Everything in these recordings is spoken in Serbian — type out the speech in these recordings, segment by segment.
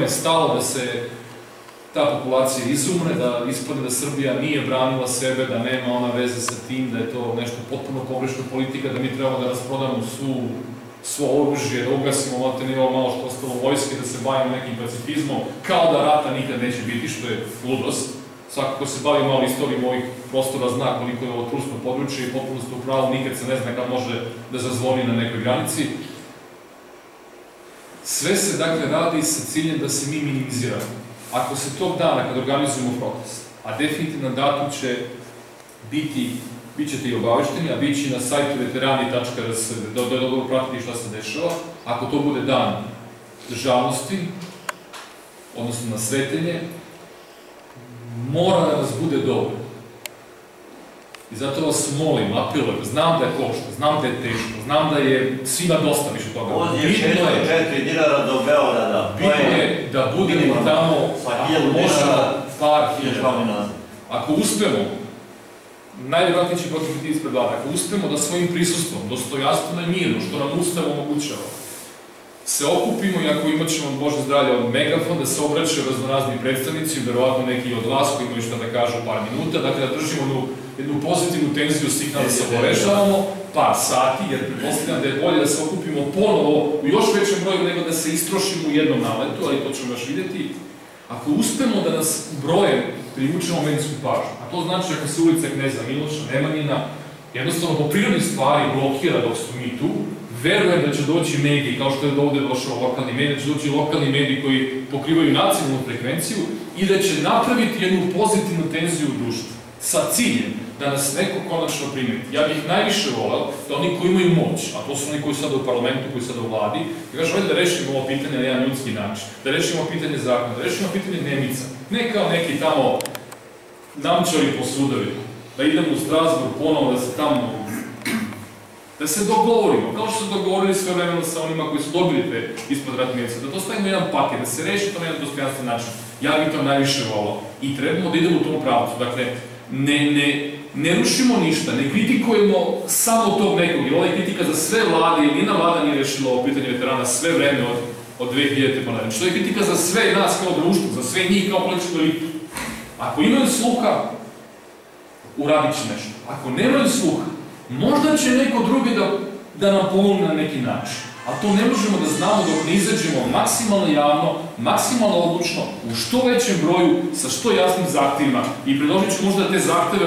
je stalo da se ta populacija izumre, da ispadne da Srbija nije branila sebe, da nema ona veze sa tim, da je to nešto potpuno pogrešna politika, da mi trebamo da rasprodamo svo oružje, da ugasimo malo što ostalo vojske, da se bavimo nekim pacifizmom, kao da rata nikad neće biti, što je ludost. Svako ko se bavi malo istorijom ovih prostora zna koliko je ovo trusno područje i potpuno ste u pravu, nikad se ne zna kad može da zazvoni na nekoj granici. Sve se dakle radi sa ciljem da se mi minimiziramo. Ako se tog dana, kad organizujemo protest, a definitivan datum će biti, bit ćete i obavešteni, a bit će na sajtu veterani.rs, da dobro pratiti šta se dešava, ako to bude dan državnosti, odnosno na Sretenje, mora da nas bude dovoljno. I zato vas molim, apelujem, znam da je košta, znam da je teško, znam da je svima dosta više toga. Od je 4 dinara do Beograda. Bitno je da budemo tamo, ako možemo, par hiljada. Ako uspemo, najvjerojatnije će protiv biti ispred vlada, ako uspemo da svojim prisustvom, dostojanstveno i mirno, što nam Ustav omogućava, se okupimo i ako imat ćemo, Bože zdravlje, od megafon, da se obraćaju raznorazni predstavnici, verovatno neki od vas koji imaju šta da kažu par minuta, dakle da držimo jednu pozitivnu tenziju svih nas da se povežavamo par sati, jer pretpostavljam da je bolje da se okupimo ponovo u još većem broju nego da se istrošimo u jednom naletu, ali to ćemo još vidjeti. Ako uspemo da nas brojem privučemo medijsku pažnju, a to znači ako se ulica Kneza Miloša, Nemanjina, jednostavno po prirodi stvari blokira dok su mi tu, verujem da će doći mediji, kao što je ovde došao lokalni mediji, da će doći lokalni mediji koji pokrivaju nacionalnu frekvenciju i da će napraviti jednu pozitivnu tenziju u društvu sa ciljem da nas neko konačno primeti. Ja bih najviše volao da oni koji imaju moć, a to su oni koji su sada u parlamentu, koji su sada u vladi, da kažu da rešimo ovo pitanje na jedan ljudski način, da rešimo pitanje zakona, da rešimo pitanje dnevnica, ne kao neki tamo namčari po sudovima, da idemo u Strasburg ponovo, da se tamo da se dogovorimo, kao što su dogovorili sve vremena sa onima koji su dobili te ispod ratnice, da to stavimo jedan paket, da se reši to na jedan dostojanstven način. Ja bih to najviše volao i trebamo da idemo u tom pravcu. Dakle, ne rušimo ništa, ne kritikujemo samo tog nekog, jer ova je kritika za sve vlade, jer nijedna vlada nije rešila ovo pitanje veterana sve vreme od 2000. pa nadalje. Što je kritika za sve nas kao društvo, za sve njih kao političku elitu. Ako imaju sluha, uradit će nešto. Ako nemaju sluha, možda će neko drugi da nam pomogne na neki način. A to ne možemo da znamo dok ne izađemo maksimalno javno, maksimalno odlučno, u što većem broju, sa što jasnim zahtevima. I predložit ću možda te zahteve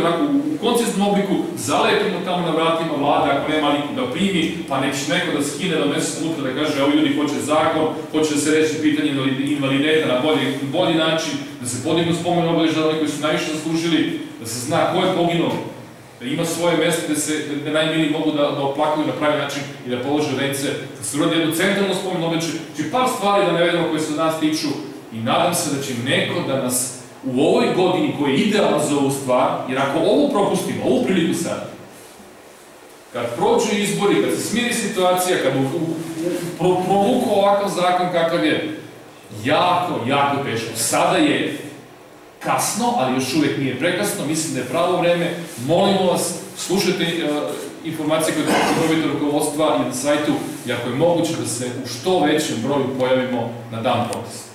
u konciznom obliku zalepimo tamo na vratima vlade, ako nema niko da primi, pa nek će neko da skine na mesec unutra da kaže ovi ljudi hoće zakon, hoće da se reši pitanje invalideta na bolji način, da se podignu spomen obeležja oni koji su najviše zaslužili, da se zna ko je poginuo, da ima svoje mesto gde najmiliji mogu da oplakuju na pravi način i da polože vence, da se uradi jedno centralno spomen obeležje, znači par stvari da navedemo koje se od nas tiču i nadam se da će neko da nas u ovoj godini koja je idealna za ovu stvar, jer ako ovo propustimo, ovu priliku sad, kad prođu izbori, kad se smiri situacija, kad provuku ovakav zakon kakav je, jako teško. Sada je kasno, ali još uvek nije prekasno, mislim da je pravo vreme, molimo vas, slušajte informacije koje dobijete rukovodstva i na sajtu i ako je moguće da se u što većem broju pojavimo na dan protesta.